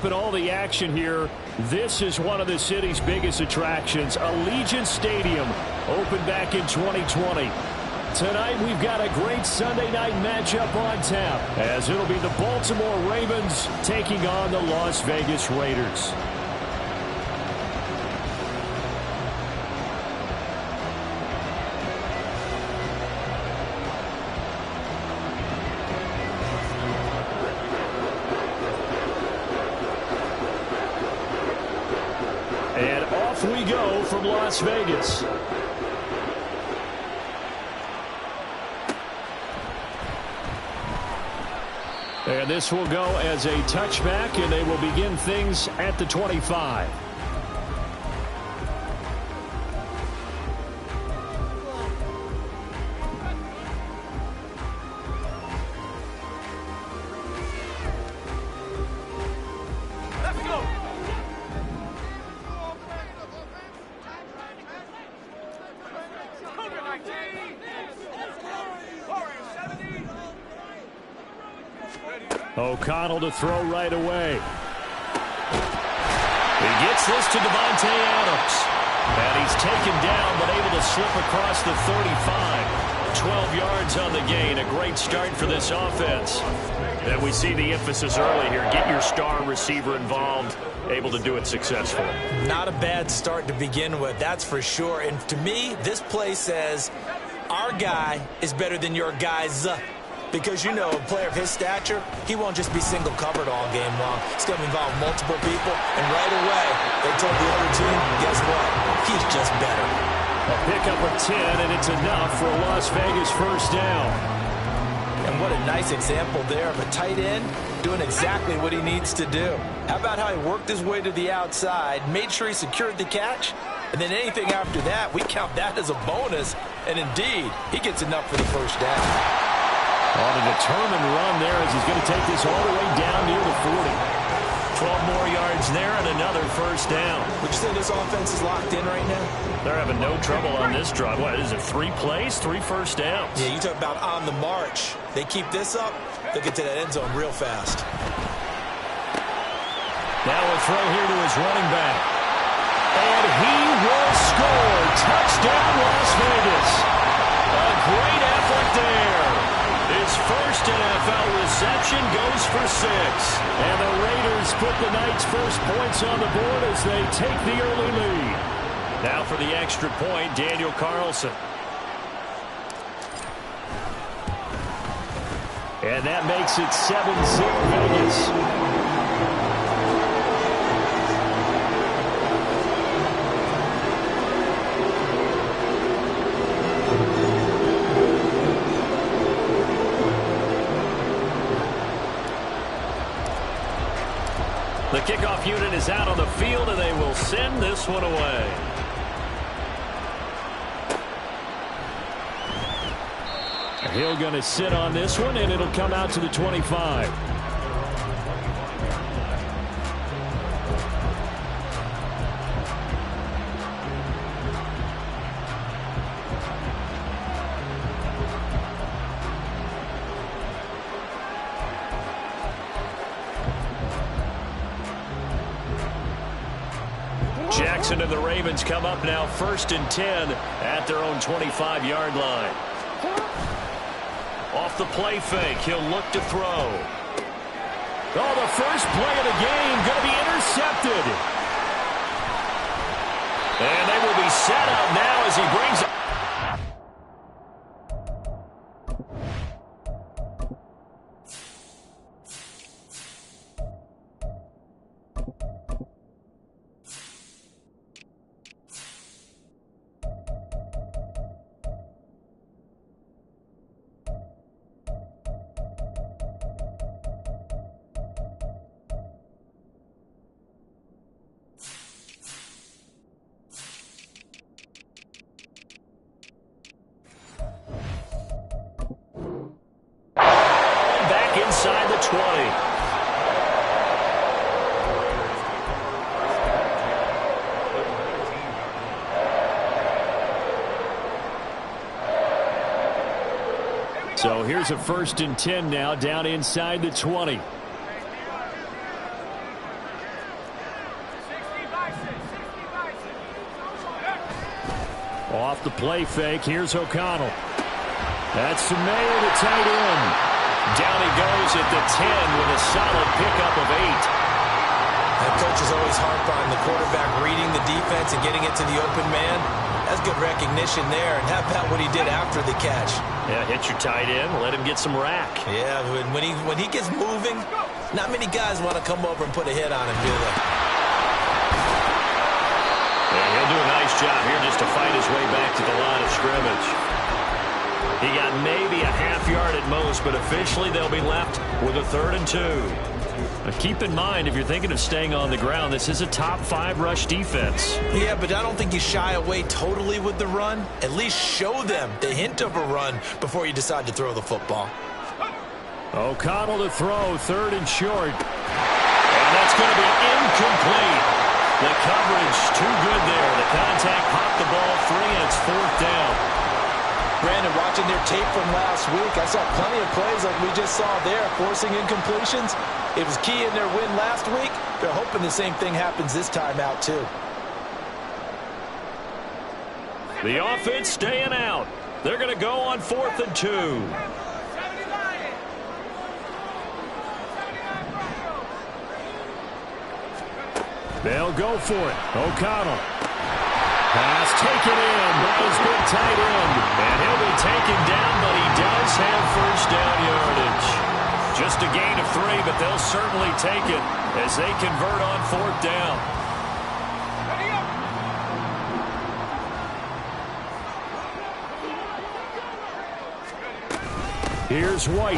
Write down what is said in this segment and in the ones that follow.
But all the action here, this is one of the city's biggest attractions. Allegiant Stadium opened back in 2020. Tonight we've got a great Sunday night matchup on tap, as it'll be the Baltimore Ravens taking on the Las Vegas Raiders. And off we go from Las Vegas. And this will go as a touchback, and they will begin things at the 25. O'Connell to throw right away. He gets this to Davante Adams. And he's taken down, but able to slip across the 35. 12 yards on the gain. A great start for this offense. And we see the emphasis early here. Get your star receiver involved. Able to do it successfully. Not a bad start to begin with, that's for sure. And to me, this play says our guy is better than your guy's. Because, you know, a player of his stature, he won't just be single covered all game long. It's going to involve multiple people. And right away, they told the other team, guess what? He's just better. A pickup of 10, and it's enough for a Las Vegas first down. And what a nice example there of a tight end doing exactly what he needs to do. How about how he worked his way to the outside, made sure he secured the catch, and then anything after that, we count that as a bonus. And indeed, he gets enough for the first down. On a determined run there as he's going to take this all the way down near the 40. 12 more yards there and another first down. Would you say this offense is locked in right now? They're having no trouble on this drive. What is it, 3 plays, 3 first downs? Yeah, you talk about on the march. They keep this up, they'll get to that end zone real fast. Now a throw here to his running back. And he will score. Touchdown, Las Vegas. A great effort there. His first NFL reception goes for 6. And the Raiders put the night's first points on the board as they take the early lead. Now for the extra point, Daniel Carlson. And that makes it 7-0 Vegas. The kickoff unit is out on the field, and they will send this one away. Hill going to sit on this one, and it'll come out to the 25. Jackson and the Ravens come up now 1st and 10 at their own 25-yard line. Off the play fake, he'll look to throw. Oh, the first play of the game going to be intercepted. And they will be set out now as he brings it. Inside the 20. So here's a 1st and 10 now, down inside the 20. Off the play fake, here's O'Connell. That's Sumail, the tight end. Down he goes at the 10 with a solid pickup of 8. That coach is always harp on the quarterback reading the defense and getting it to the open man. That's good recognition there. And how about what he did after the catch? Yeah, hit your tight end, let him get some rack. Yeah, when he gets moving, not many guys want to come over and put a hit on him, do they? And he'll do a nice job here just to fight his way back to the line of scrimmage. He got maybe a half yard at most, but officially they'll be left with a 3rd and 2. Now keep in mind, if you're thinking of staying on the ground, this is a top 5 rush defense. Yeah, but I don't think you shy away totally with the run. At least show them the hint of a run before you decide to throw the football. O'Connell to throw, 3rd and short. And that's going to be incomplete. The coverage too good there. The contact popped the ball free, and it's 4th down. Brandon, watching their tape from last week, I saw plenty of plays like we just saw there, forcing incompletions. It was key in their win last week. They're hoping the same thing happens this time out, too. The offense staying out. They're going to go on 4th and 2. They'll go for it. O'Connell. Pass taken in by his big tight end. And he'll be taken down, but he does have 1st down yardage. Just a gain of 3, but they'll certainly take it as they convert on 4th down. Here's White.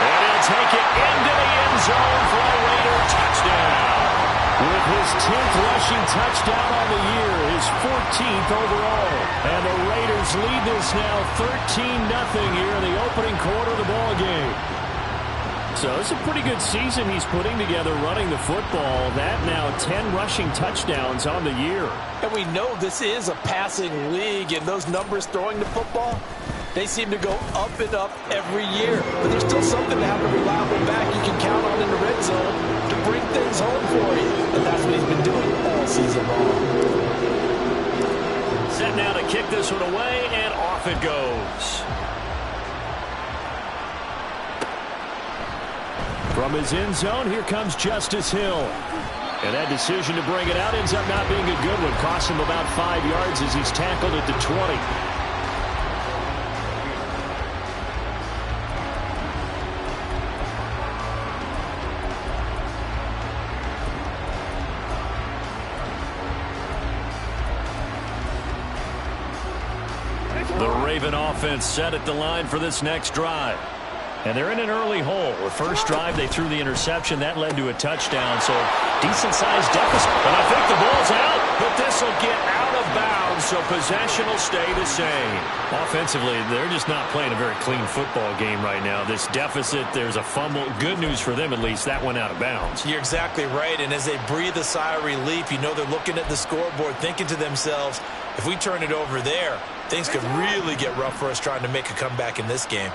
And he'll take it into the end zone for a Raider touchdown. With his 10th rushing touchdown on the year, his 14th overall. And the Raiders lead this now 13-0 here in the opening quarter of the ball game. So it's a pretty good season he's putting together running the football. That now 10 rushing touchdowns on the year. And we know this is a passing league, and those numbers throwing the football, they seem to go up and up every year. But there's still something to have a reliable back you can count on in the red zone to bring things home for you. And that's what he's been doing all season long. Set now to kick this one away, and off it goes. From his end zone, here comes Justice Hill. And that decision to bring it out ends up not being a good one. Costs him about 5 yards as he's tackled at the 20. The Raven offense set at the line for this next drive. And they're in an early hole. The first drive, they threw the interception. That led to a touchdown, so decent-sized deficit. And I think the ball's out, but this will get out of bounds, so possession will stay the same. Offensively, they're just not playing a very clean football game right now. This deficit, there's a fumble. Good news for them, at least. That went out of bounds. You're exactly right, and as they breathe a sigh of relief, you know they're looking at the scoreboard, thinking to themselves, if we turn it over there, things could really get rough for us trying to make a comeback in this game.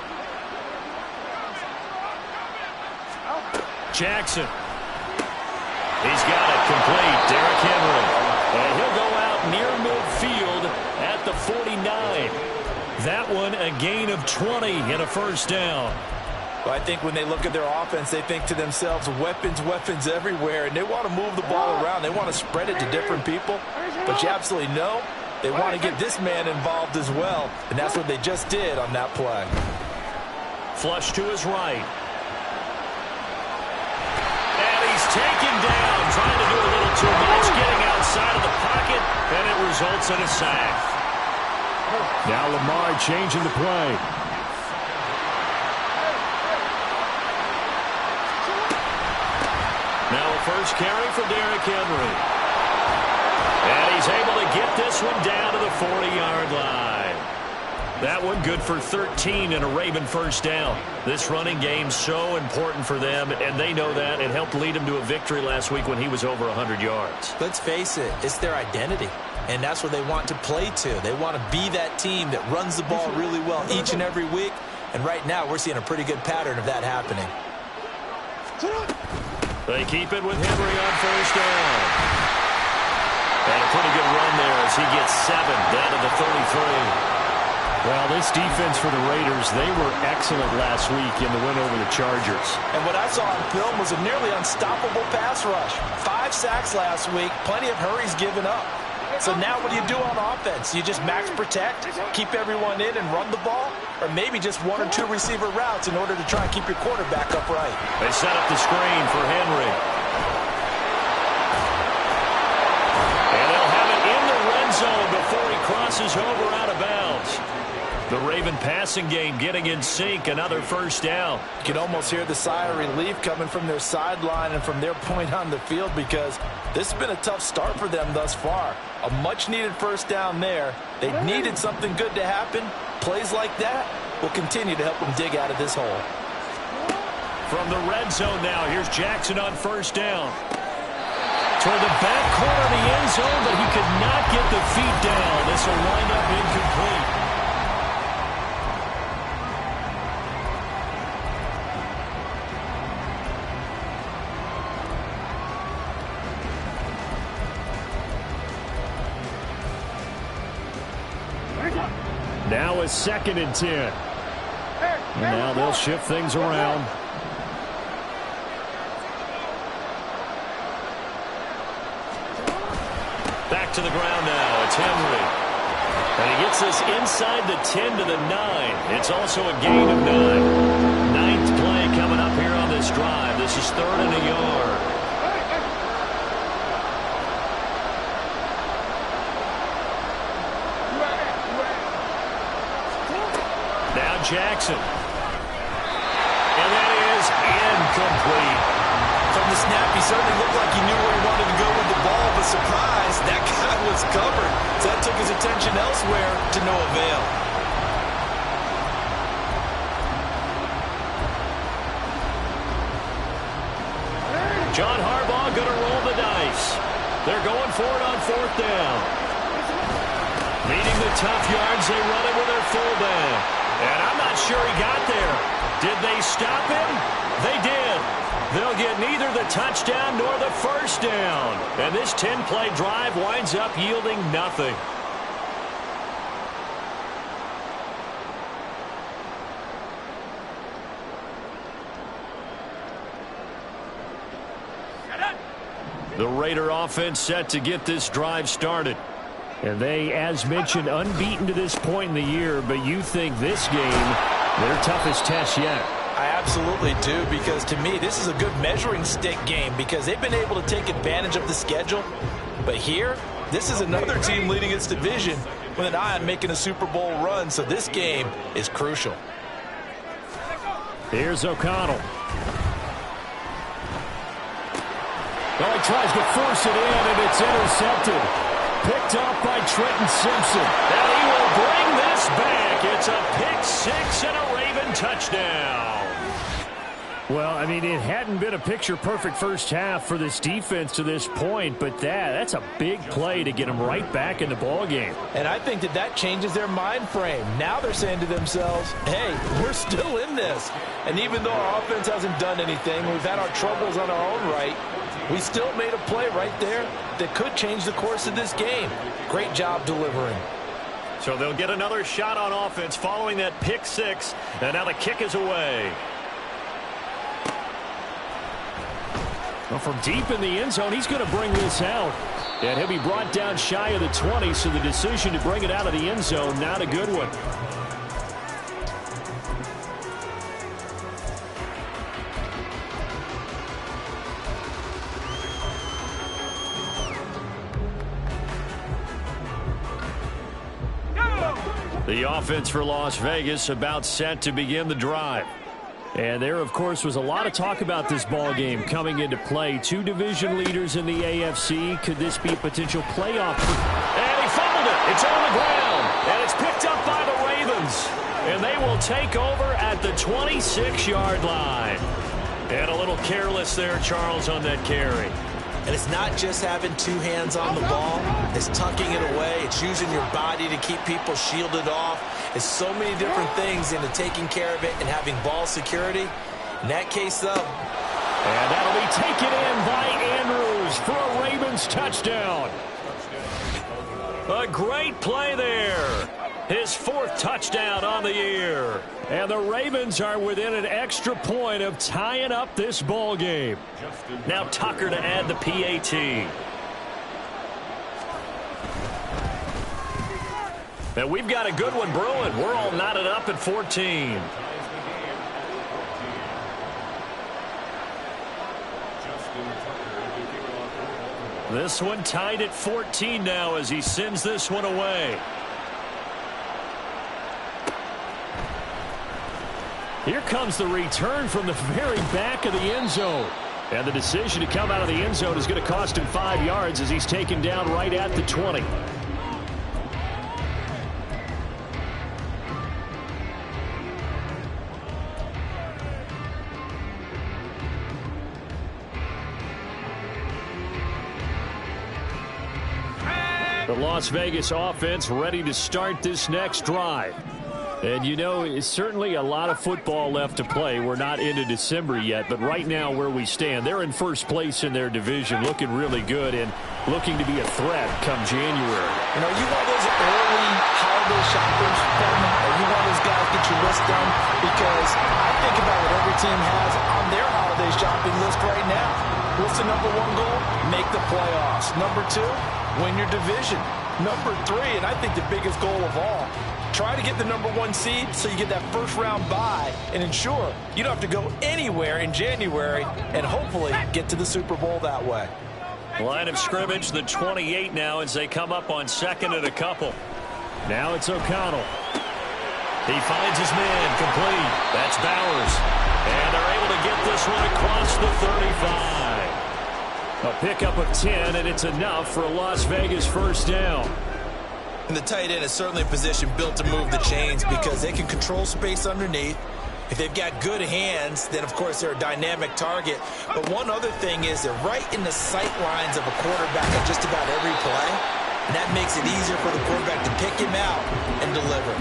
Jackson. He's got it complete. Derrick Henry. And he'll go out near midfield at the 49. That one a gain of 20 and a 1st down. Well, I think when they look at their offense, they think to themselves, weapons, weapons everywhere, and they want to move the ball around. They want to spread it to different people. But you absolutely know they want to get this man involved as well, and that's what they just did on that play. Flush to his right. Taken down, trying to do a little too much, getting outside of the pocket, and it results in a sack. Now Lamar changing the play. Now a first carry for Derrick Henry. And he's able to get this one down to the 40-yard line. That one good for 13 and a Raven 1st down. This running game's so important for them, and they know that. It helped lead him to a victory last week when he was over 100 yards. Let's face it, it's their identity, and that's what they want to play to. They want to be that team that runs the ball really well each and every week, and right now we're seeing a pretty good pattern of that happening. They keep it with Henry on 1st down. And a pretty good run there as he gets 7 down to the 33. Well, this defense for the Raiders, they were excellent last week in the win over the Chargers. And what I saw on film was a nearly unstoppable pass rush. 5 sacks last week, plenty of hurries given up. So now what do you do on offense? You just max protect, keep everyone in and run the ball? Or maybe just 1 or 2 receiver routes in order to try and keep your quarterback upright? They set up the screen for Henry. And they'll have it in the red zone before he crosses over out of bounds. The Raven passing game getting in sync, another first down. You can almost hear the sigh of relief coming from their sideline and from their point on the field because this has been a tough start for them thus far. A much-needed first down there. They needed something good to happen. Plays like that will continue to help them dig out of this hole. From the red zone now, here's Jackson on first down. Toward the back corner of the end zone, but he could not get the feet down. This will wind up incomplete. Now it's 2nd and 10. And now they'll shift things around. Back to the ground now. It's Henry. And he gets this inside the 10 to the 9. It's also a gain of 9. 9th play coming up here on this drive. This is 3rd and a yard. Jackson. And that is incomplete. From the snap, he certainly looked like he knew where he wanted to go with the ball, but surprise, that guy was covered. So that took his attention elsewhere to no avail. John Harbaugh going to roll the dice. They're going for it on 4th down. Needing the tough yards, they run it with their fullback. And I'm not sure he got there. Did they stop him? They did. They'll get neither the touchdown nor the first down. And this 10-play drive winds up yielding nothing. The Raider offense set to get this drive started. And they, as mentioned, unbeaten to this point in the year, but you think this game, their toughest test yet. I absolutely do, because to me, this is a good measuring stick game because they've been able to take advantage of the schedule. But here, this is another team leading its division with an eye on making a Super Bowl run, so this game is crucial. Here's O'Connell. Well, he tries to force it in, and it's intercepted. Picked up by Trenton Simpson. And he will bring this back. It's a pick-6 and a Raven touchdown. Well, I mean, it hadn't been a picture-perfect first half for this defense to this point, but that's a big play to get them right back in the ballgame. And I think that changes their mind frame. Now they're saying to themselves, hey, we're still in this. And even though our offense hasn't done anything, we've had our troubles on our own right, we still made a play right there that could change the course of this game. Great job delivering. So they'll get another shot on offense following that pick-6, and now the kick is away. Well, from deep in the end zone, he's going to bring this out. And he'll be brought down shy of the 20, so the decision to bring it out of the end zone, not a good one. The offense for Las Vegas about set to begin the drive. And there, of course, was a lot of talk about this ball game coming into play. 2 division leaders in the AFC. Could this be a potential playoff? And he fumbled it. It's on the ground. And it's picked up by the Ravens. And they will take over at the 26-yard line. And a little careless there, Charles, on that carry. And it's not just having 2 hands on the ball. It's tucking it away. It's using your body to keep people shielded off. It's so many different things into taking care of it and having ball security. In that case, though. And that'll be taken in by Andrews for a Ravens touchdown. A great play there. His 4th touchdown on the year. And the Ravens are within an extra point of tying up this ball game. Now Tucker to add the PAT. And we've got a good one brewing. We're all knotted up at 14. This one tied at 14 now as he sends this one away. Here comes the return from the very back of the end zone. And the decision to come out of the end zone is going to cost him 5 yards as he's taken down right at the 20. The Las Vegas offense ready to start this next drive. And, you know, it's certainly a lot of football left to play. We're not into December yet, but right now where we stand, they're in first place in their division, looking really good and looking to be a threat come January. You know, you one of those early holiday shoppers, or you one of those guys get your list done, because I think about what every team has on their holiday shopping list right now. What's the number 1 goal? Make the playoffs. Number 2, win your division. Number 3, and I think the biggest goal of all, try to get the number 1 seed so you get that first-round bye and ensure you don't have to go anywhere in January and hopefully get to the Super Bowl that way. Line of scrimmage, the 28 now as they come up on 2nd and a couple. Now it's O'Connell. He finds his man complete. That's Bowers. And they're able to get this one across the 35. A pickup of 10, and it's enough for a Las Vegas first down. And the tight end is certainly a position built to move the chains because they can control space underneath. If they've got good hands, then, of course, they're a dynamic target. But one other thing is they're right in the sight lines of a quarterback on just about every play. And that makes it easier for the quarterback to pick him out and deliver.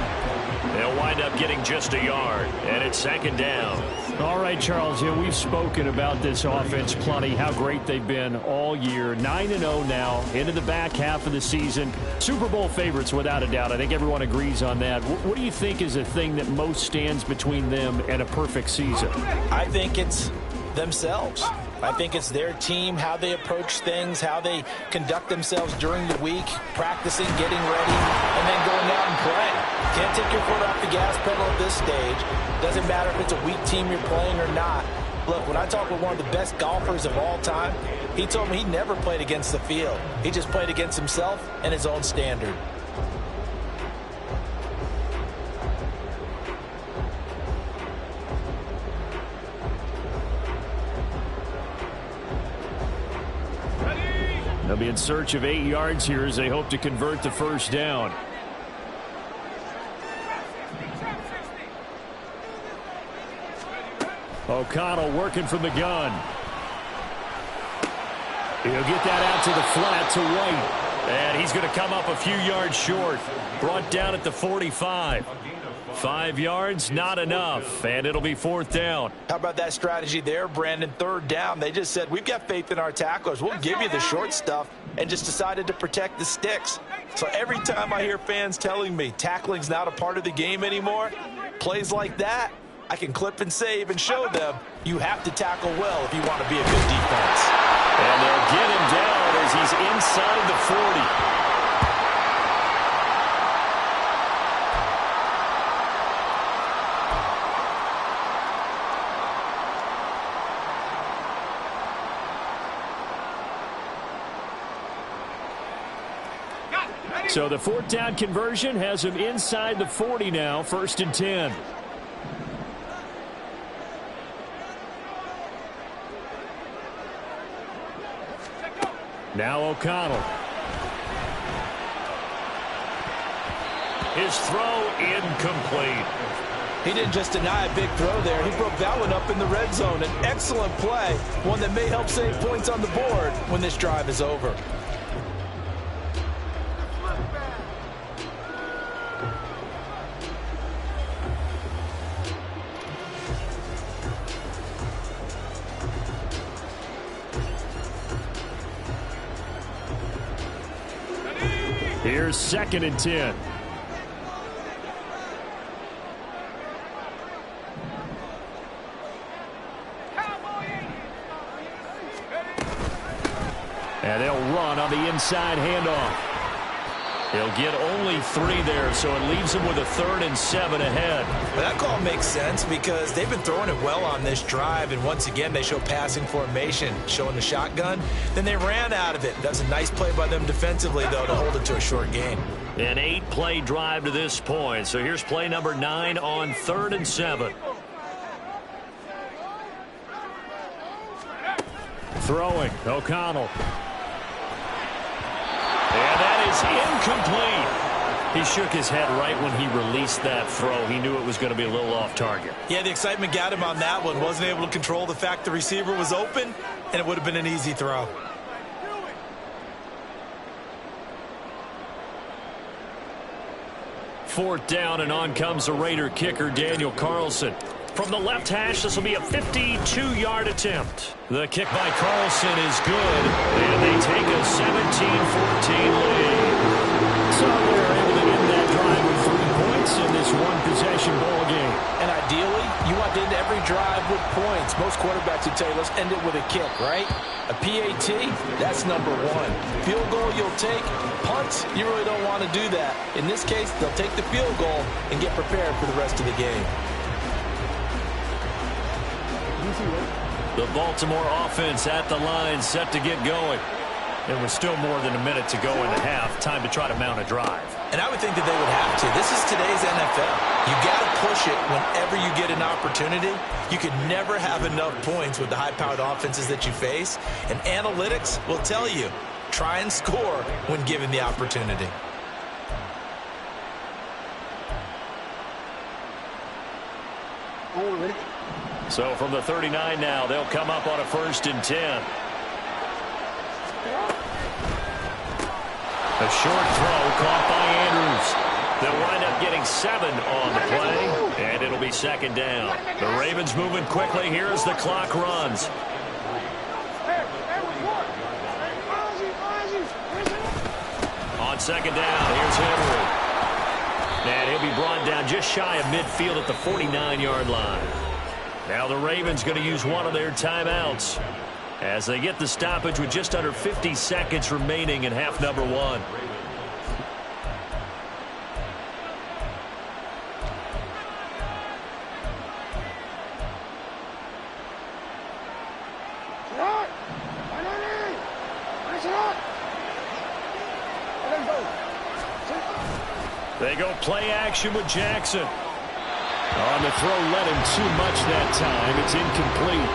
They'll wind up getting just a yard, and it's 2nd down. All right, Charles, we've spoken about this offense plenty, how great they've been all year. 9-0 now, into the back half of the season. Super Bowl favorites, without a doubt. I think everyone agrees on that. What do you think is the thing that most stands between them and a perfect season? I think it's themselves. I think it's their team, how they approach things, how they conduct themselves during the week, practicing, getting ready, and then going out and playing. Can't take your foot off the gas pedal at this stage. Doesn't matter if it's a weak team you're playing or not. Look, when I talked with one of the best golfers of all time, he told me he never played against the field. He just played against himself and his own standard. They'll be in search of 8 yards here as they hope to convert the first down. O'Connell working from the gun. He'll get that out to the flat to White. And he's going to come up a few yards short. Brought down at the 45. 5 yards, not enough, and it'll be 4th down. How about that strategy there, Brandon? 3rd down. They just said, we've got faith in our tacklers. We'll give you the short stuff, and just decided to protect the sticks. So every time I hear fans telling me tackling's not a part of the game anymore, plays like that, I can clip and save and show them you have to tackle well if you want to be a good defense. And they'll get him down as he's inside the 40. So the 4th down conversion has him inside the 40 now, 1st and 10. Now O'Connell. His throw incomplete. He didn't just deny a big throw there. He broke that one up in the red zone. An excellent play, one that may help save points on the board when this drive is over. Here's 2nd and 10. And they'll run on the inside handoff. He'll get only 3 there, so it leaves him with a 3rd and 7 ahead. Well, that call makes sense because they've been throwing it well on this drive, and once again they show passing formation, showing the shotgun. Then they ran out of it. That's a nice play by them defensively, though, to hold it to a short gain. An 8-play drive to this point. So here's play number 9 on 3rd and 7. Throwing, O'Connell. And that is incomplete. He shook his head right when he released that throw. He knew it was going to be a little off target. Yeah, the excitement got him on that one. Wasn't able to control the fact the receiver was open, and it would have been an easy throw. Fourth down, and on comes the Raider kicker, Daniel Carlson. From the left hash, this will be a 52-yard attempt. The kick by Carlson is good, and they take a 17-14 lead. So they're able to end that drive with 3 points in this one-possession ball game. And ideally, you want to end every drive with points. Most quarterbacks would tell you, let's end it with a kick, right? A PAT, that's number 1. Field goal you'll take. Punts, you really don't want to do that. In this case, they'll take the field goal and get prepared for the rest of the game. The Baltimore offense at the line, set to get going. There was still more than a minute to go in the half. Time to try to mount a drive. And I would think that they would have to. This is today's NFL. You got to push it whenever you get an opportunity. You could never have enough points with the high-powered offenses that you face. And analytics will tell you, try and score when given the opportunity. So from the 39 now, they'll come up on a 1st and 10. A short throw caught by Andrews. They'll wind up getting 7 on the play, and it'll be 2nd down. The Ravens moving quickly here as the clock runs. On 2nd down, here's Henry. And he'll be brought down just shy of midfield at the 49-yard line. Now the Ravens going to use one of their timeouts as they get the stoppage with just under 50 seconds remaining in half number 1. They go play action with Jackson. On the throw, led him too much that time. It's incomplete.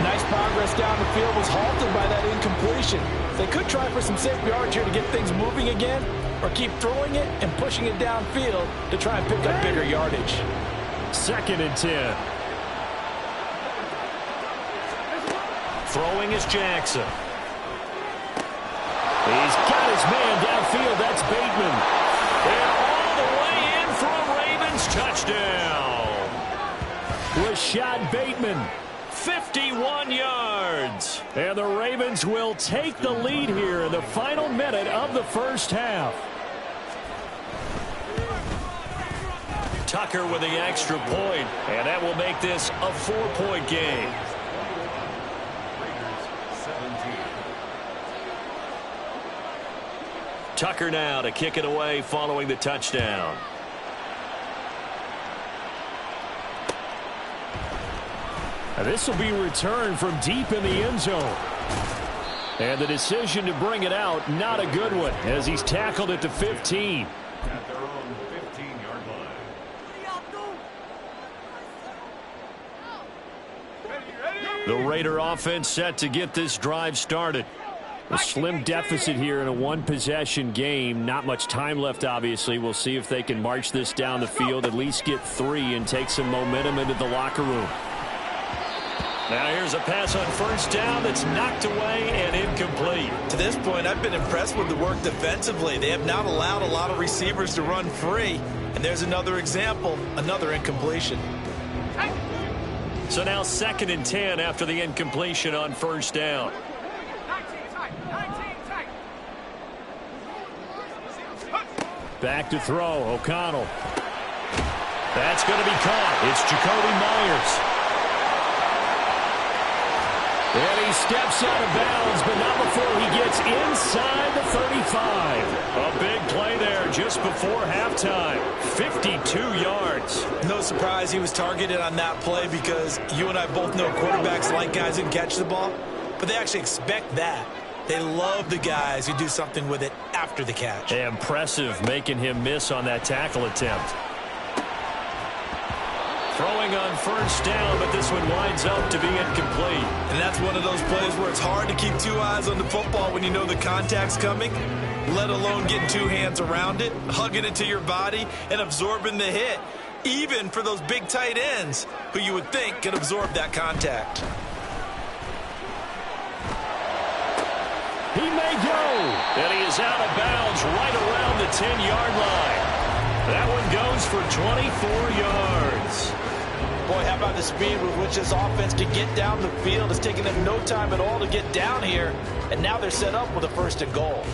Nice progress down the field, was halted by that incompletion. They could try for some safe yards here to get things moving again, or keep throwing it and pushing it downfield to try and pick up bigger yardage. 2nd and 10. Throwing is Jackson. He's got his man downfield. That's Bateman. And all the way in for a Ravens touchdown. Rashad Bateman, 51 yards. And the Ravens will take the lead here in the final minute of the first half. Tucker with the extra point, and that will make this a 4-point game. Tucker now to kick it away following the touchdown. Now this will be returned from deep in the end zone. And the decision to bring it out, not a good one, as he's tackled it to 15. At their own 15-yard line. The Raider offense set to get this drive started. A slim deficit here in a one-possession game. Not much time left, obviously. We'll see if they can march this down the field, at least get 3, and take some momentum into the locker room. Now here's a pass on first down that's knocked away and incomplete. To this point, I've been impressed with the work defensively. They have not allowed a lot of receivers to run free. And there's another example, another incompletion. So now 2nd and 10 after the incompletion on first down. Back to throw. O'Connell. That's going to be caught. It's Jacoby Myers. And he steps out of bounds, but not before he gets inside the 35. A big play there just before halftime. 52 yards. No surprise he was targeted on that play because you and I both know quarterbacks like guys who can catch the ball, but they actually expect that. They love the guys who do something with it after the catch. Impressive making him miss on that tackle attempt. Throwing on first down, but this one winds up to be incomplete. And that's one of those plays where it's hard to keep two eyes on the football when you know the contact's coming, let alone getting two hands around it, hugging it to your body, and absorbing the hit, even for those big tight ends who you would think could absorb that contact. He may go, and he is out of bounds right around the 10-yard line. That one goes for 24 yards. Boy, how about the speed with which this offense can get down the field? It's taking them no time at all to get down here, and now they're set up with a 1st and goal.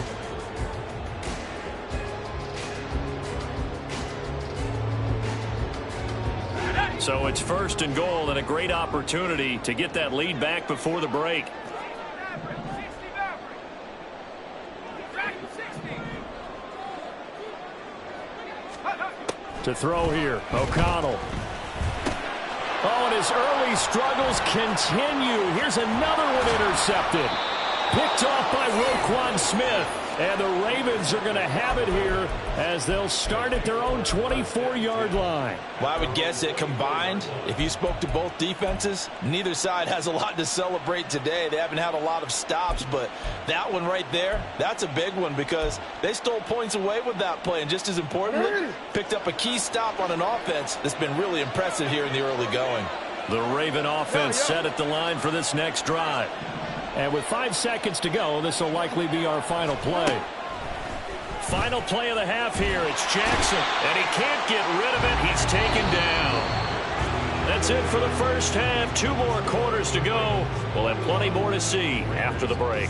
So it's 1st and goal and a great opportunity to get that lead back before the break. To throw here, O'Connell. Oh, and his early struggles continue. Here's another one intercepted. Picked off by Roquan Smith. And the Ravens are going to have it here as they'll start at their own 24-yard line. Well, I would guess that combined, if you spoke to both defenses, neither side has a lot to celebrate today. They haven't had a lot of stops, but that one right there, that's a big one because they stole points away with that play. And just as importantly, picked up a key stop on an offense that's been really impressive here in the early going. The Raven offense set at the line for this next drive. And with 5 seconds to go, this will likely be our final play. Final play of the half here. It's Jackson, and he can't get rid of it. He's taken down. That's it for the first half. 2 more quarters to go. We'll have plenty more to see after the break.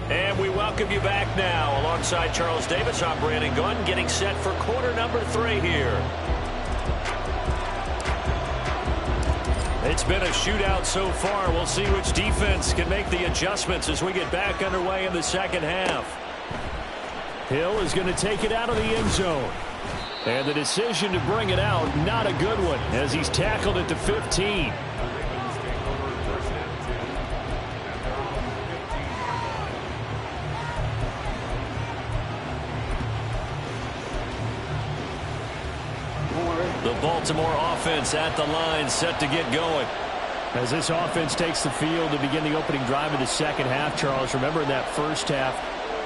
And we welcome you back now alongside Charles Davis. I'm Brandon Gunn getting set for quarter number 3 here. It's been a shootout so far. We'll see which defense can make the adjustments as we get back underway in the second half. Hill is going to take it out of the end zone. And the decision to bring it out, not a good one, as he's tackled at the 15. The Baltimore offense at the line, set to get going. As this offense takes the field to begin the opening drive of the second half, Charles, remember in that first half,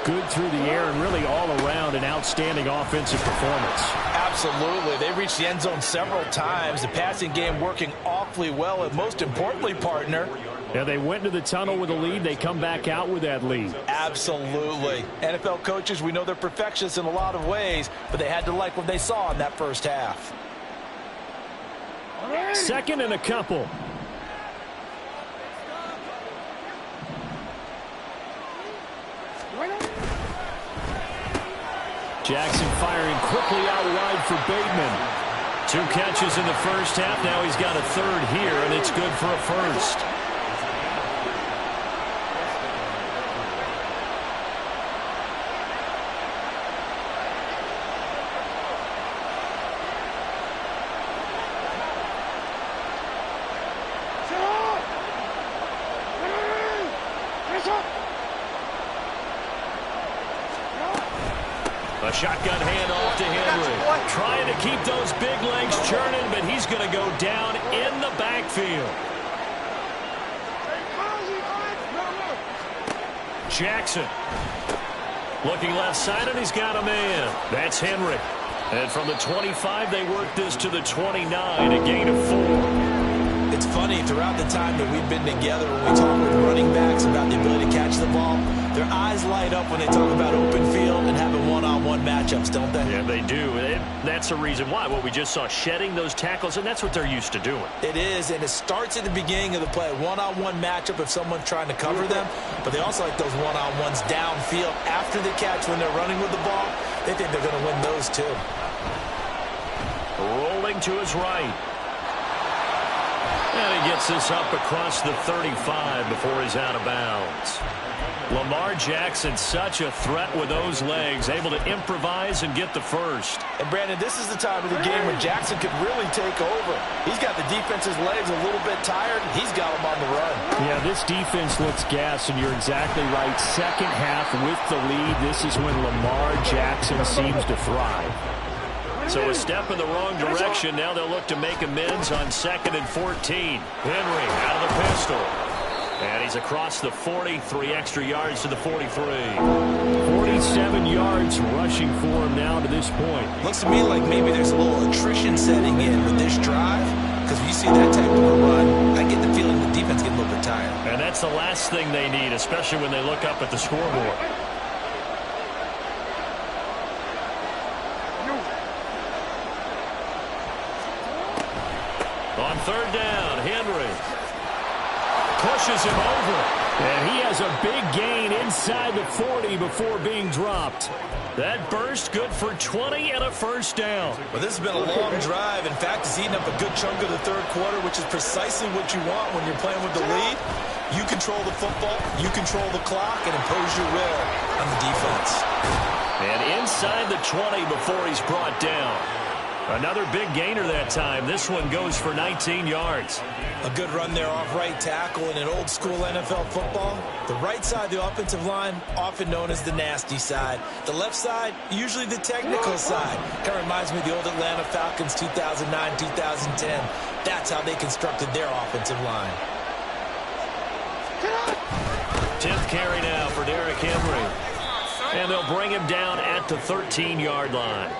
good through the air and really all around an outstanding offensive performance. Absolutely. They reached the end zone several times. The passing game working awfully well, and most importantly, partner, yeah, they went into the tunnel with a lead. They come back out with that lead. Absolutely. NFL coaches, we know they're perfectionists in a lot of ways, but they had to like what they saw in that first half. 2nd and a couple. Jackson firing quickly out wide for Bateman. 2 catches in the first half. Now he's got a 3rd here, and it's good for a 1st. A shotgun handoff to Henry. Trying to keep those big legs churning, but he's going to go down in the backfield. Jackson. Looking left side, and he's got a man. That's Henry. And from the 25, they work this to the 29, a gain of 4. It's funny, throughout the time that we've been together, when we talk with running backs about the ability to catch the ball, their eyes light up when they talk about open field and having one-on-one matchups, don't they? Yeah, they do. That's the reason why. What we just saw, shedding those tackles, and that's what they're used to doing. It is, and it starts at the beginning of the play. One-on-one matchup if someone's trying to cover them, but they also like those one-on-ones downfield after the catch when they're running with the ball. They think they're going to win those too. Rolling to his right. And he gets this up across the 35 before he's out of bounds. Lamar Jackson, such a threat with those legs, able to improvise and get the first. And Brandon, this is the time of the game when Jackson could really take over. He's got the defense's legs a little bit tired. He's got them on the run. Yeah, this defense looks gassed, and you're exactly right. Second half with the lead, this is when Lamar Jackson seems to thrive. So a step in the wrong direction. Now they'll look to make amends on 2nd and 14. Henry out of the pistol. And he's across the 40, 3 extra yards to the 43. 47 yards rushing for him now to this point. Looks to me like maybe there's a little attrition setting in with this drive, because if you see that type of a run, I get the feeling the defense getting a little bit tired. And that's the last thing they need, especially when they look up at the scoreboard. On 3rd down, Henry pushes him over. And he has a big gain inside the 40 before being dropped. That burst good for 20 and a first down. Well, this has been a long drive. In fact, it's eaten up a good chunk of the 3rd quarter, which is precisely what you want when you're playing with the lead. You control the football, you control the clock, and impose your will on the defense. And inside the 20 before he's brought down. Another big gainer that time. This one goes for 19 yards. A good run there off right tackle. In an old-school NFL football, the right side of the offensive line, often known as the nasty side. The left side, usually the technical side. Kind of reminds me of the old Atlanta Falcons 2009, 2010. That's how they constructed their offensive line. 10th carry now for Derrick Henry. And they'll bring him down at the 13-yard line.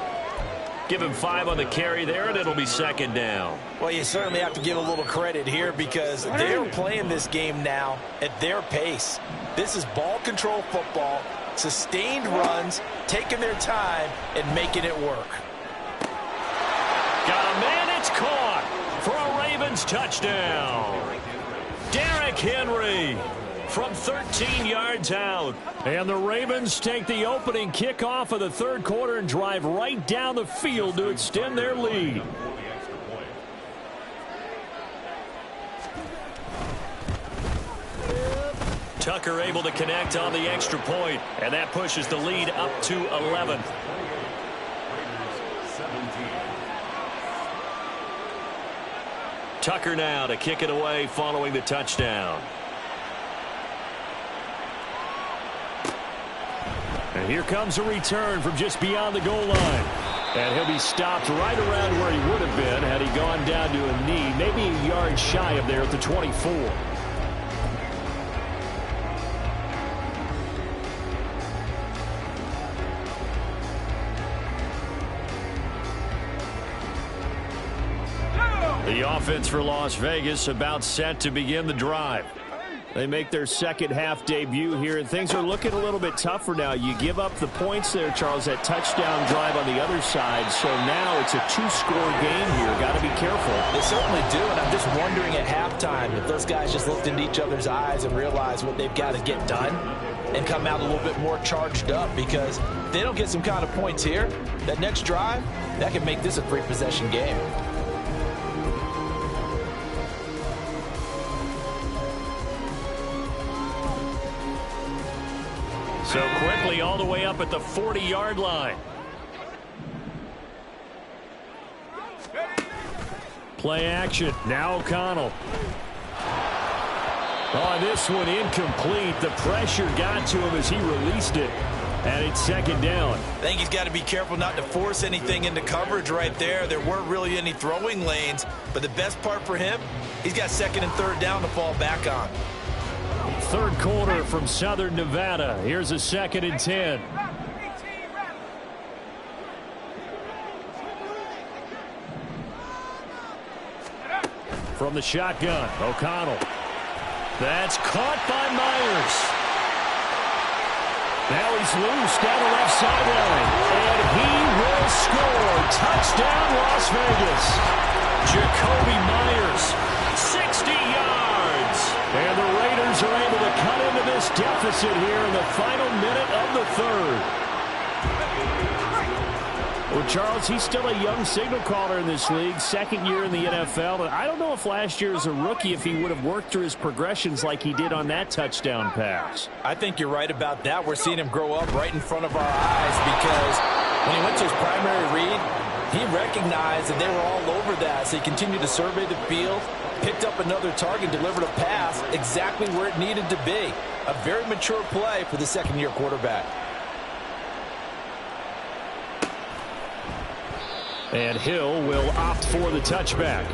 Give him 5 on the carry there, and it'll be 2nd down. Well, you certainly have to give a little credit here because they're playing this game now at their pace. This is ball control football, sustained runs, taking their time, and making it work. Got a man, it's caught for a Ravens touchdown. Derrick Henry from 13 yards out. And the Ravens take the opening kickoff of the 3rd quarter and drive right down the field to extend their lead. Tucker able to connect on the extra point, and that pushes the lead up to 11. Tucker now to kick it away following the touchdown. And here comes a return from just beyond the goal line. And he'll be stopped right around where he would have been had he gone down to a knee, maybe a yard shy of there at the 24. The offense for Las Vegas about set to begin the drive. They make their second half debut here, and things are looking a little bit tougher now. You give up the points there, Charles, that touchdown drive on the other side. So now it's a 2-score game here. Got to be careful. They certainly do, and I'm just wondering at halftime if those guys just looked into each other's eyes and realized what they've got to get done and come out a little bit more charged up, because if they don't get some kind of points here, that next drive, that could make this a 3-possession game. So quickly all the way up at the 40-yard line. Play action. Now O'Connell. Oh, this one incomplete. The pressure got to him as he released it. And it's 2nd down. I think he's got to be careful not to force anything into coverage right there. There weren't really any throwing lanes. But the best part for him, he's got 2nd and 3rd down to fall back on. 3rd quarter from Southern Nevada. Here's a 2nd and 10. from the shotgun. O'Connell. That's caught by Myers. Now he's loose down the left sideline. And he will score. Touchdown, Las Vegas. Jakobi Myers, 60 yards. And the Raiders are able to cut into this deficit here in the final minute of the third. Well, Charles, he's still a young signal caller in this league, second year in the NFL. But I don't know if last year as a rookie, if he would have worked through his progressions like he did on that touchdown pass. I think you're right about that. We're seeing him grow up right in front of our eyes because when he went to his primary read, he recognized that they were all over that. So he continued to survey the field, picked up another target, delivered a pass exactly where it needed to be. A very mature play for the second-year quarterback. And Hill will opt for the touchback.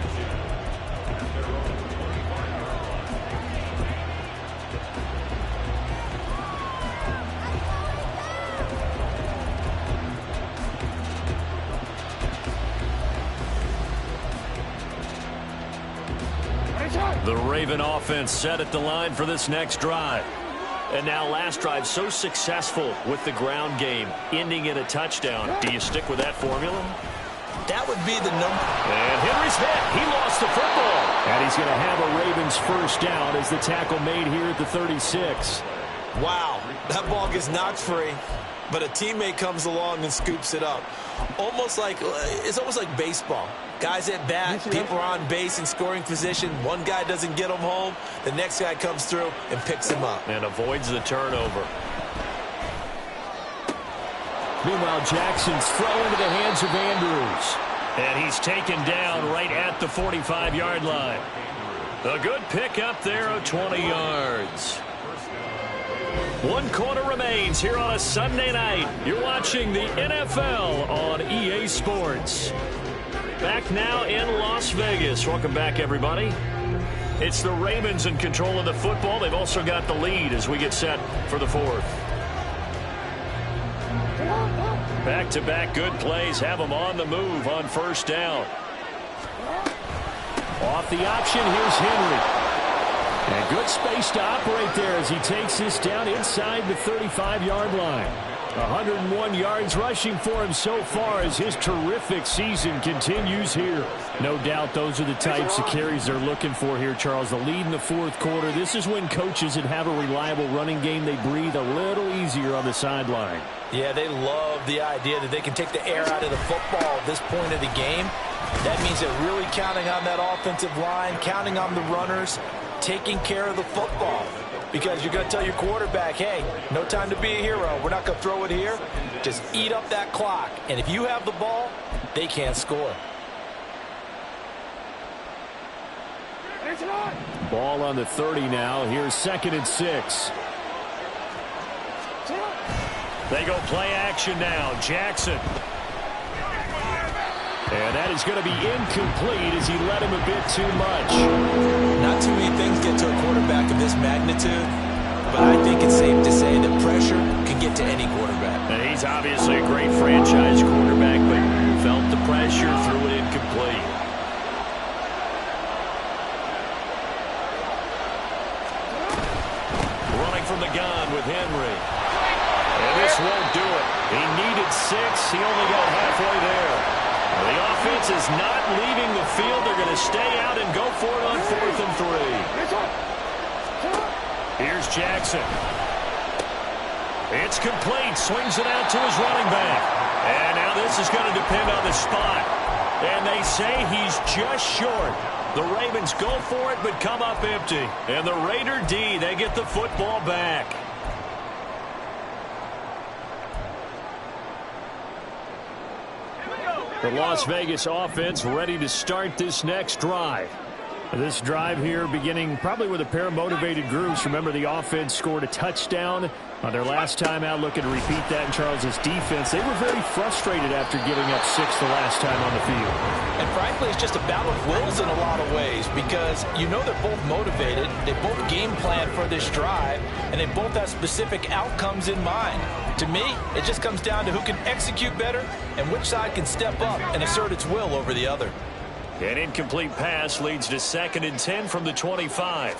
The Raven offense set at the line for this next drive. And now last drive so successful with the ground game, ending in a touchdown. Do you stick with that formula? That would be the number. And Henry's hit. He lost the football. And he's going to have a Ravens first down as the tackle made here at the 36. Wow, that ball gets knocked free, but a teammate comes along and scoops it up. It's almost like baseball. Guys at bat, people are on base in scoring position. One guy doesn't get him home. The next guy comes through and picks him up. And avoids the turnover. Meanwhile, Jackson's throw into the hands of Andrews. And he's taken down right at the 45-yard line. A good pick up there of 20 yards. 1 quarter remains here on a Sunday night. You're watching the NFL on EA Sports. Back now in Las Vegas. Welcome back, everybody. It's the Ravens in control of the football. They've also got the lead as we get set for the fourth. Back-to-back good plays have them on the move on first down. Off the option, here's Henry. And good space to operate there as he takes this down inside the 35-yard line. 101 yards rushing for him so far as his terrific season continues here. No doubt those are the types of carries they're looking for here, Charles. The lead in the fourth quarter. This is when coaches that have a reliable running game, they breathe a little easier on the sideline. Yeah, they love the idea that they can take the air out of the football at this point of the game. That means they're really counting on that offensive line, counting on the runners, taking care of the football. Because you're going to tell your quarterback, hey, no time to be a hero. We're not going to throw it here. Just eat up that clock. And if you have the ball, they can't score. Ball on the 30 now. Here's 2nd and 6. They go play action now. Jackson. And that is going to be incomplete as he let him a bit too much. Not too many things get to a quarterback of this magnitude, but I think it's safe to say that pressure can get to any quarterback. And he's obviously a great franchise quarterback, but felt the pressure, threw it incomplete. Running from the gun with Henry. And this won't do it. He needed 6. He only got halfway there. The offense is not leaving the field. They're going to stay out and go for it on 4th and 3. Here's Jackson. It's complete. Swings it out to his running back. And now this is going to depend on the spot. And they say he's just short. The Ravens go for it but come up empty. And the Raider D, they get the football back. The Las Vegas offense ready to start this next drive. This drive here beginning probably with a pair of motivated groups. Remember, the offense scored a touchdown on their last time out. Looking to repeat that in Charles's defense. They were very frustrated after giving up 6 the last time on the field. And frankly, it's just a battle of wills in a lot of ways because you know they're both motivated. They both game plan for this drive, and they both have specific outcomes in mind. To me, it just comes down to who can execute better and which side can step up and assert its will over the other. An incomplete pass leads to 2nd and 10 from the 25.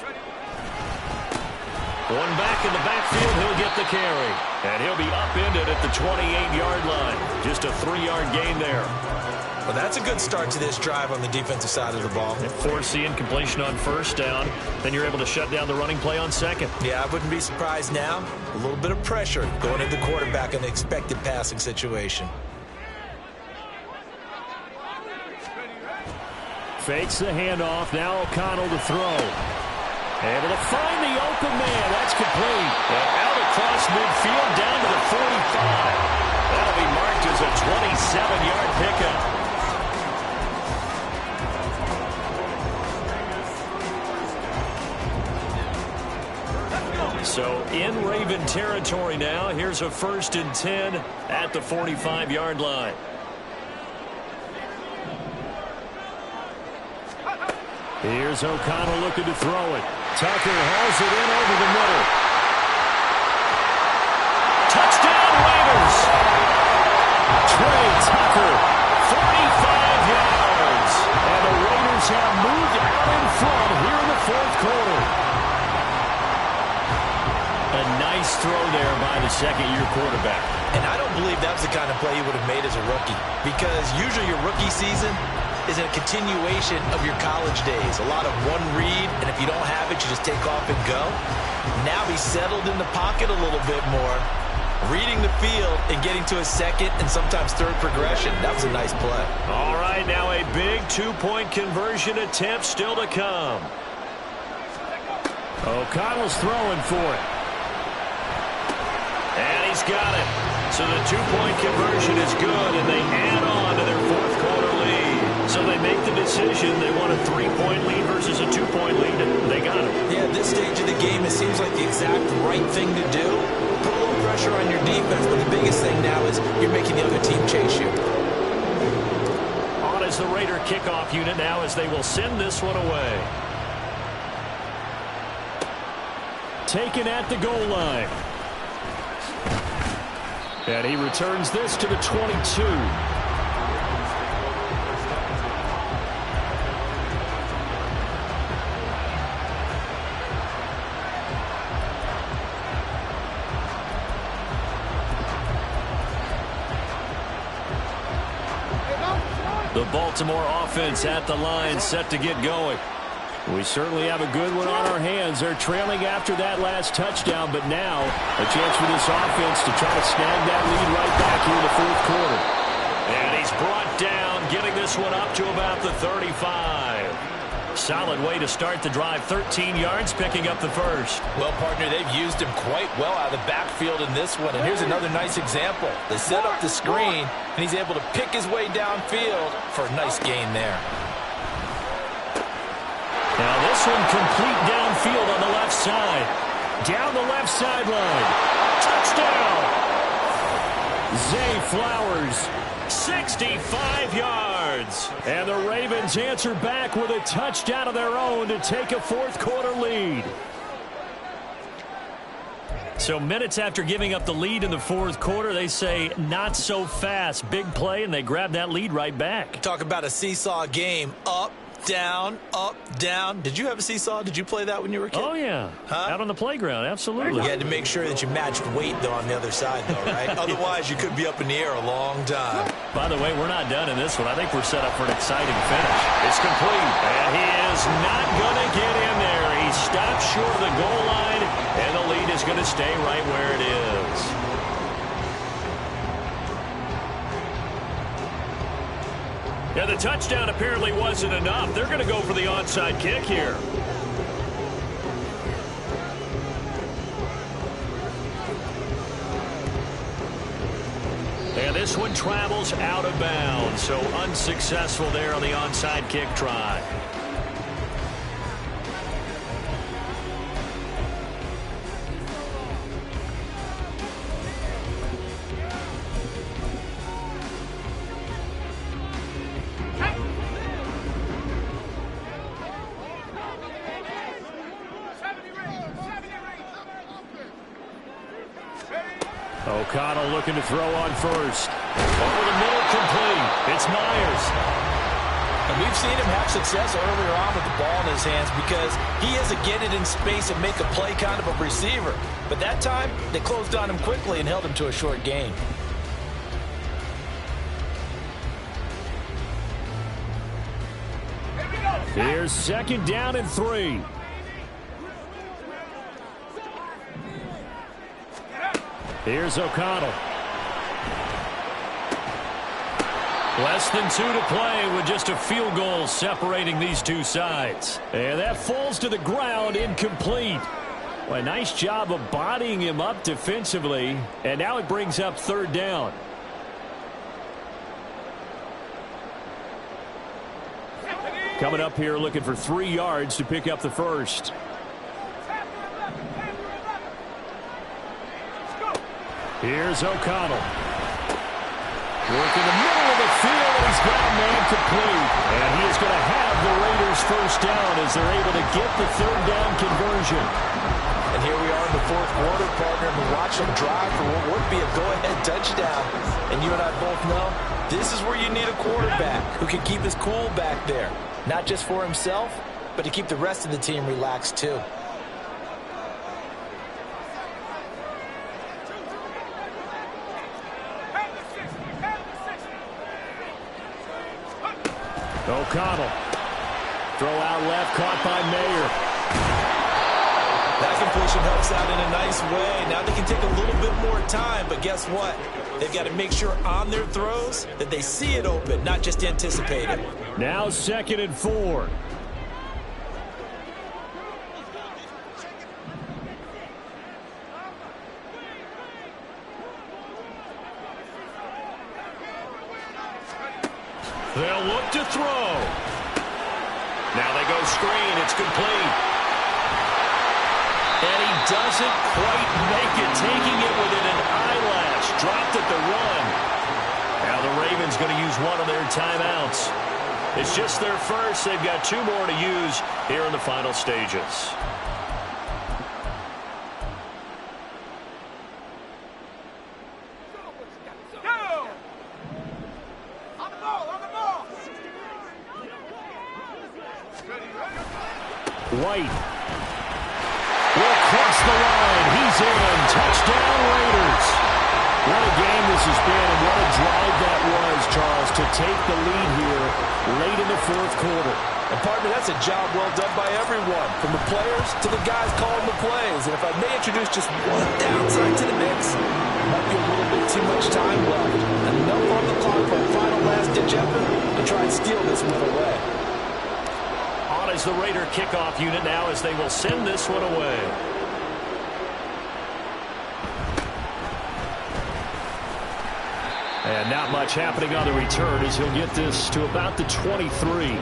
One back in the backfield, he'll get the carry. And he'll be upended at the 28-yard line. Just a 3-yard gain there. Well, that's a good start to this drive on the defensive side of the ball. And force the incompletion on 1st down. Then you're able to shut down the running play on 2nd. Yeah, I wouldn't be surprised now. A little bit of pressure going at the quarterback in an expected passing situation. Fakes the handoff. Now O'Connell to throw. Able to find the open man. That's complete. And out across midfield down to the 45. That'll be marked as a 27-yard pickup. So in Raven territory now. Here's a 1st and 10 at the 45-yard line. Here's O'Connell looking to throw it. Tucker hauls it in over the middle. Touchdown Raiders! Trey Tucker, 45 yards. And the Raiders have moved out in front here in the 4th quarter. A nice throw there by the 2nd-year quarterback. And I don't believe that was the kind of play he would have made as a rookie. Because usually your rookie season is a continuation of your college days. A lot of one read, and if you don't have it, you just take off and go. Now he's settled in the pocket a little bit more, reading the field and getting to a 2nd and sometimes 3rd progression. That was a nice play. All right, now a big 2-point conversion attempt still to come. O'Connell's throwing for it. And he's got it. So the 2-point conversion is good, and they add on to their 4th quarter lead. So they make the decision. They want a 3-point lead versus a 2-point lead, and they got it. Yeah, at this stage of the game, it seems like the exact right thing to do. Put a little pressure on your defense, but the biggest thing now is you're making the other team chase you. On is the Raider kickoff unit now as they will send this one away. Taken at the goal line. And he returns this to the 22. The Baltimore offense at the line, set to get going. We certainly have a good one on our hands. They're trailing after that last touchdown, but now a chance for this offense to try to snag that lead right back here in the 4th quarter. And he's brought down, getting this one up to about the 35. Solid way to start the drive. 13 yards, picking up the 1st. Well, partner, they've used him quite well out of the backfield in this one. And here's another nice example. They set up the screen, and he's able to pick his way downfield for a nice gain there. Now this one complete downfield on the left side. Down the left sideline. Touchdown! Zay Flowers, 65 yards. And the Ravens answer back with a touchdown of their own to take a 4th quarter lead. So minutes after giving up the lead in the 4th quarter, they say not so fast. Big play, and they grab that lead right back. Talk about a seesaw game. Up, down, up, down. Did you have a seesaw? Did you play that when you were a kid? Oh, yeah. Huh? Out on the playground, absolutely. You had to make sure that you matched weight, though, on the other side, though, right? Otherwise, you could be up in the air a long time. By the way, we're not done in this one. I think we're set up for an exciting finish. It's complete, and he is not going to get in there. He stops short of the goal line, and the lead is going to stay right where it is. Yeah, the touchdown apparently wasn't enough. They're going to go for the onside kick here. And this one travels out of bounds, so unsuccessful there on the onside kick try. O'Connell looking to throw on 1st. Over the middle, complete. It's Myers. 65 yards. And the Ravens have moved out in front here in the 4th quarter. 2 minutes remaining in this one. O'Connell looking to throw on 1st. Over the middle, complete. It's Myers. 65 yards. And the Ravens have moved out in front here in the 4th quarter. 2 minutes remaining in this one. O'Connell looking to throw on 1st. Over the middle, complete. It's Myers. And we've seen him have success earlier on with the ball in his hands because he is a get it in space and make a play kind of a receiver. But that time, they closed on him quickly and held him to a short gain. Here's 2nd down and 3. Here's O'Connell. Less than 2 to play with just a field goal separating these two sides. And that falls to the ground, incomplete. Well, a nice job of bodying him up defensively. And now it brings up 3rd down. Coming up here looking for 3 yards to pick up the first. Here's O'Connell. Working the middle of the field, and he's got a man complete. And he is going to have the Raiders first down as they're able to get the 3rd down conversion. And here we are in the 4th quarter, partner, and we watch them drive for what would be a go-ahead touchdown. And you and I both know this is where you need a quarterback who can keep his cool back there. Not just for himself, but to keep the rest of the team relaxed too. O'Connell. Throw out left, caught by Mayer. That completion helps out in a nice way. Now they can take a little bit more time, but guess what? They've got to make sure on their throws that they see it open, not just anticipate it. Now 2nd and 4. They'll look to throw. Now they go screen. It's complete. And he doesn't quite make it, taking it within an eyelash. Dropped at the run. Now the Ravens going to use one of their timeouts. It's just their first. They've got 2 more to use here in the final stages. White will cross the line. He's in. Touchdown, Raiders. What a game this has been, and what a drive that was, Charles, to take the lead here late in the 4th quarter. And, partner, that's a job well done by everyone, from the players to the guys calling the plays. And if I may introduce just one downside to the mix, might be a little bit too much time left. Enough on the clock for a final last-ditch effort to try and steal this one away. Is the Raider kickoff unit now as they will send this one away. And not much happening on the return as he'll get this to about the 23.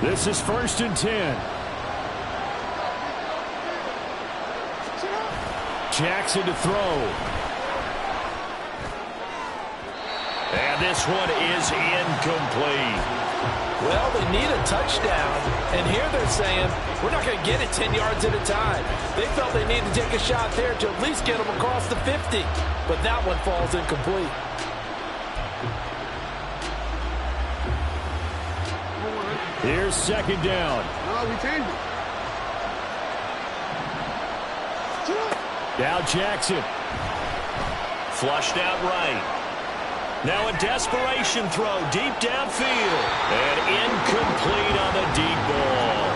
This is 1st and 10. Jackson to throw. And this one is incomplete. Well, they need a touchdown. And here they're saying, we're not going to get it 10 yards at a time. They felt they needed to take a shot there to at least get them across the 50. But that one falls incomplete. Here's 2nd down. No, we changed it. Now Jackson. Flushed out right. Now a desperation throw deep downfield. And incomplete on the deep ball.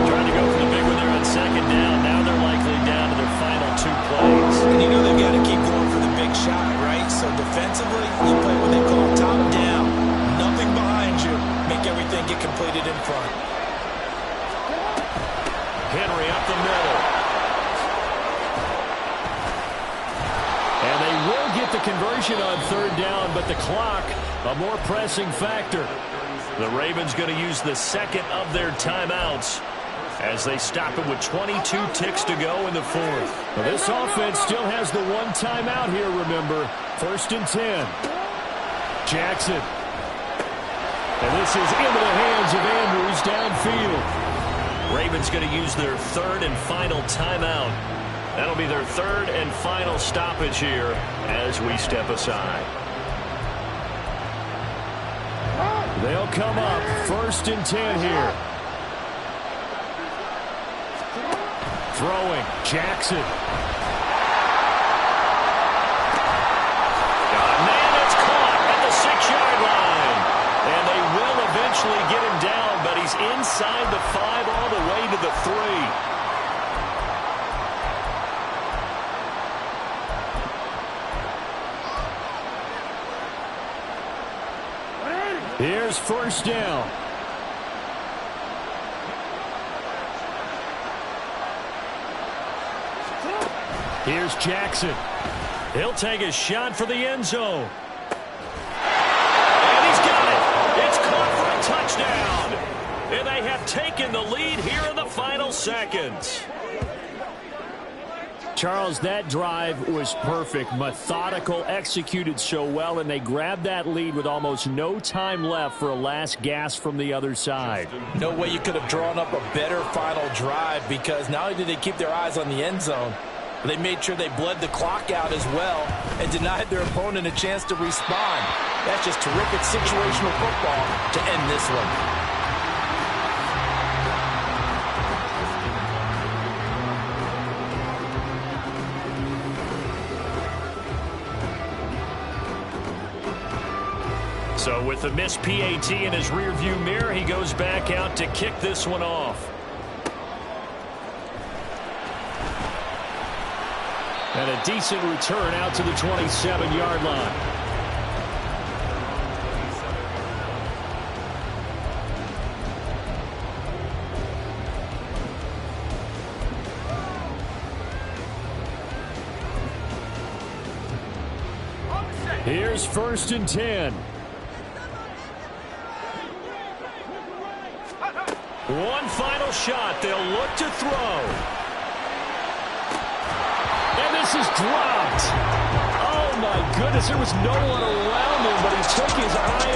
Trying to go for the big one there on 2nd down. Now they're likely down to their final 2 plays. And you know they've got to keep going for the big shot, right? So defensively, you play what they call top down. Nothing behind you. Make everything get completed in front. Henry up the middle. And they will get the conversion on 3rd down, but the clock, a more pressing factor. The Ravens going to use the 2nd of their timeouts as they stop it with 22 ticks to go in the fourth. Well, this offense still has the one timeout here, remember. 1st and 10. Jackson. And this is into the hands of Andrews downfield. Ravens going to use their 3rd and final timeout. That'll be their 3rd and final stoppage here as we step aside. They'll come up 1st and 10 here. Throwing, Jackson. Man, it's caught at the 6-yard line. And they will eventually get him down, but he's inside the 5 all the way to the 3. Here's 1st down. Here's Jackson. He'll take a shot for the end zone. And he's got it. It's caught for a touchdown. And they have taken the lead here in the final seconds. Charles, that drive was perfect, methodical, executed so well, and they grabbed that lead with almost no time left for a last gasp from the other side. No way you could have drawn up a better final drive, because not only did they keep their eyes on the end zone, they made sure they bled the clock out as well and denied their opponent a chance to respond. That's just terrific situational football to end this one. So with the missed PAT in his rearview mirror, he goes back out to kick this one off. And a decent return out to the 27-yard line. Here's 1st and 10. One final shot. They'll look to throw. And this is dropped. Oh, my goodness. There was no one around him, but he took his eye